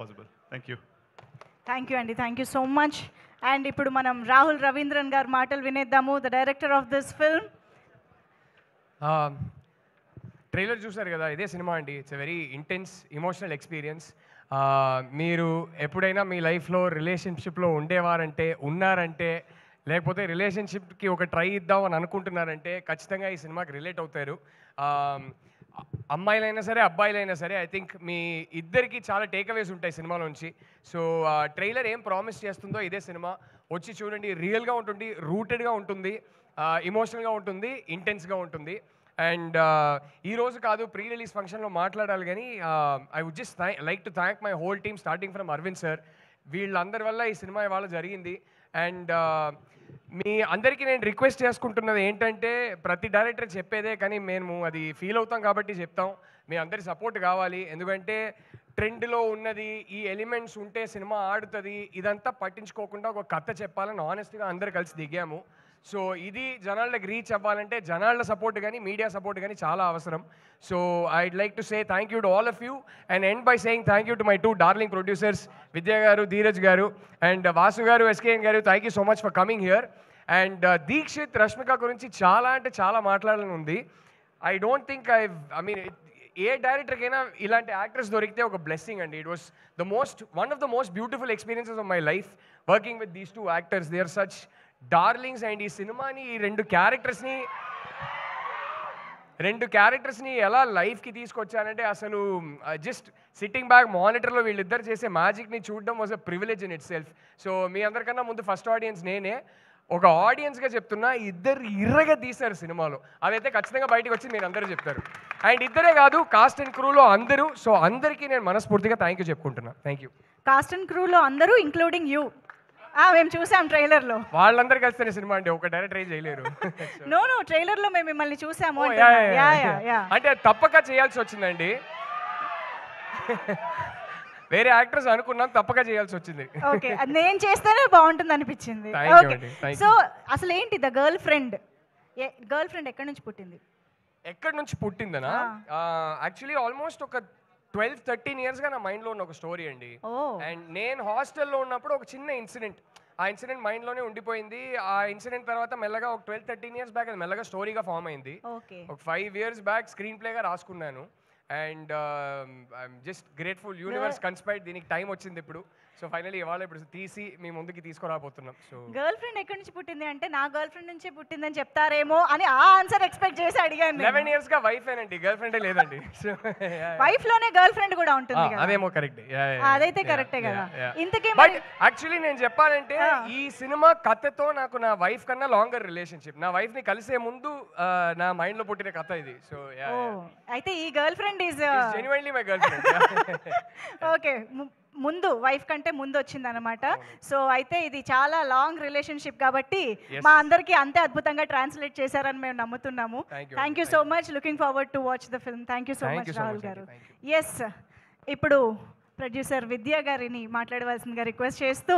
possible. Thank you. Thank you అండి, thank you so much. And ఇప్పుడు మనం రాహుల్ రవీంద్రన్ గారి మాటలు వినేద్దాము, the director of this film. Trailer చూసారు కదా, ఇదే సినిమా అండి. It's a very intense emotional experience. మీరు ఎప్పుడైనా మీ లైఫ్లో రిలేషన్షిప్లో ఉన్నారంటే లేకపోతే రిలేషన్షిప్కి ఒక ట్రై ఇద్దాం అని అనుకుంటున్నారంటే ఖచ్చితంగా ఈ సినిమాకి రిలేట్ అవుతారు. అమ్మాయిలైనా సరే అబ్బాయిలైనా సరే ఐ థింక్ మీ ఇద్దరికి చాలా టేక్అవేస్ ఉంటాయి సినిమాలోంచి. సో ట్రైలర్ ఏం ప్రామిస్ చేస్తుందో ఇదే సినిమా. వచ్చి చూడండి, రియల్గా ఉంటుంది, రూటెడ్గా ఉంటుంది, ఇమోషనల్గా ఉంటుంది, ఇంటెన్స్గా ఉంటుంది. అండ్ ఈరోజు కాదు, ప్రీ రిలీజ్ ఫంక్షన్లో మాట్లాడాలి, కానీ I would just like to thank my whole team starting from Arvind sir. వీళ్ళందరి వల్ల ఈ సినిమా ఇవాళ జరిగింది. అండ్ మీ అందరికీ నేను రిక్వెస్ట్ చేసుకుంటున్నది ఏంటంటే, ప్రతి డైరెక్టర్ చెప్పేదే, కానీ మేము అది ఫీల్ అవుతాం కాబట్టి చెప్తాం. మీ అందరి సపోర్ట్ కావాలి. ఎందుకంటే ట్రెండ్లో ఉన్నది ఈ ఎలిమెంట్స్ ఉంటే సినిమా ఆడుతుంది, ఇదంతా పట్టించుకోకుండా ఒక కథ చెప్పాలని ఆనెస్ట్గా అందరు కలిసి దిగాము. సో ఇది జనాలకు రీచ్ అవ్వాలంటే జనాల సపోర్ట్ కానీ మీడియా సపోర్ట్ కానీ చాలా అవసరం. So I'd like to say thank you to all of you and end by saying thank you to my 2 darling producers, Vidya గారు, ధీరజ్ గారు అండ్ వాసు గారు, ఎస్కేఎన్ గారు. Thank you so much for coming here. And Deekshith, Rashmika గురించి చాలా అంటే చాలా మాట్లాడాలని ఉంది. I don't think I mean ఏ డైరెక్టర్కైనా ఇలాంటి యాక్టర్స్ దొరికితే ఒక బ్లెస్సింగ్ అండి. It was one of the most beautiful experiences of my life working with these 2 actors. They are such darlings. And ఈ సినిమాని ఈ రెండు క్యారెక్టర్స్ని ఎలా లైఫ్కి తీసుకొచ్చానంటే, అసలు జస్ట్ సిట్టింగ్ బ్యాక్ మానిటర్లో వీళ్ళిద్దరు చేసే మ్యాజిక్ని చూడడం was a privilege in itself. So మీ అందరికన్నా ముందు ఫస్ట్ ఆడియన్స్ నేనే. ఒక ఆడియన్స్గా చెప్తున్నా, ఇద్దరు ఇర్రగా తీశారు సినిమాలో. అదైతే ఖచ్చితంగా బయటకు వచ్చి మీరు అందరూ చెప్తారు. అండ్ ఇద్దరే కాదు, కాస్ట్ అండ్ క్రూలో అందరూ. సో అందరికీ నేను మనస్ఫూర్తిగా థ్యాంక్ యూ చెప్పుకుంటున్నా. Thank you. కాస్ట్ అండ్ క్రూలో అందరూ ఇంక్లూడింగ్ యూ. మేము చూసాం ట్రైలర్లో. వాళ్ళందరూ కలిస్తేనే సినిమా అండి, ఒక డైరెక్టర్ ఏం చేయలేరు. నో ట్రైలర్లో మేము మిమ్మల్ని చూసాము. అంటే తప్పక చేయాల్సి వచ్చిందండి. వేరే యాక్టర్స్ అనుకున్నాం, తప్పక చేయాల్సి వచ్చింది. ఓకే, నేను చేస్తేనే బాగుంటుంది అనిపించింది. సో అసలు ఏంటి ద గర్ల్ ఫ్రెండ్ ఎక్కడి నుంచి పుట్టింది? ఎక్కడి నుంచి పుట్టిందనా? యాక్చువల్లీ ఆల్మోస్ట్ ఒక 12-13 ఇయర్స్గా నా మైండ్లో ఉన్న ఒక స్టోరీ అండి. అండ్ నేను హాస్టల్లో ఉన్నప్పుడు ఒక చిన్న ఇన్సిడెంట్, ఆ ఇన్సిడెంట్ మైండ్లోనే ఉండిపోయింది. ఆ ఇన్సిడెంట్ తర్వాత మెల్లగా ఒక 12-13 ఇయర్స్ బ్యాక్ అది మెల్లగా స్టోరీగా ఫామ్ అయింది. ఒక 5 ఇయర్స్ బ్యాక్ స్క్రీన్ ప్లేగా రాసుకున్నాను. And I'm just grateful, universe కన్స్పైర్డ్, దీనికి టైం వచ్చింది ఇప్పుడు. సో ఫైనల్లీ ఇవాళ ఇప్పుడు తీసి మీ ముందుకి తీసుకురాబోతున్నాం. సో గర్ల్ ఫ్రెండ్ ఎక్కడి నుంచి పుట్టింది అంటే, నా గర్ల్ ఫ్రెండ్ నుంచే పుట్టిందని చెప్తారేమో అని ఆ ఆన్సర్ ఎక్స్పెక్ట్ చేసి అడిగాను. 11 ఇయర్స్ గా వైఫ్ ఏనండి, గర్ల్ ఫ్రెండే లేదండి. వైఫ్ లోనే గర్ల్ ఫ్రెండ్ కూడా ఉంటుంది కదా. అదేమో కరెక్ట్, అదైతే కరెక్టే కదా. ఇంతకీ బట్ యాక్చువల్లీ నేను చెప్పాలంటే ఈ సినిమా కథతో నాకు నా వైఫ్ కన్నా లాంగర్ రిలేషన్షిప్. నా వైఫ్ ని కలిసే ముందు నా మైండ్ లో పుట్టిన కథ ఇది. సో అయితే ఈ girl friend is genuinely my girl friend. Okay, ముందు వైఫ్ కంటే ముందు వచ్చింది అనమాట. సో అయితే ఇది చాలా లాంగ్ రిలేషన్షిప్ కాబట్టి మా అందరికీ అంతే అద్భుతంగా ట్రాన్స్లేట్ చేశారని మేము నమ్ముతున్నాము. Thank you so much, looking forward to watch the film. Thank you so much Rahul గారు. ఎస్, ఇప్పుడు ప్రొడ్యూసర్ విద్యా గారిని మాట్లాడవలసిందిగా రిక్వెస్ట్ చేస్తూ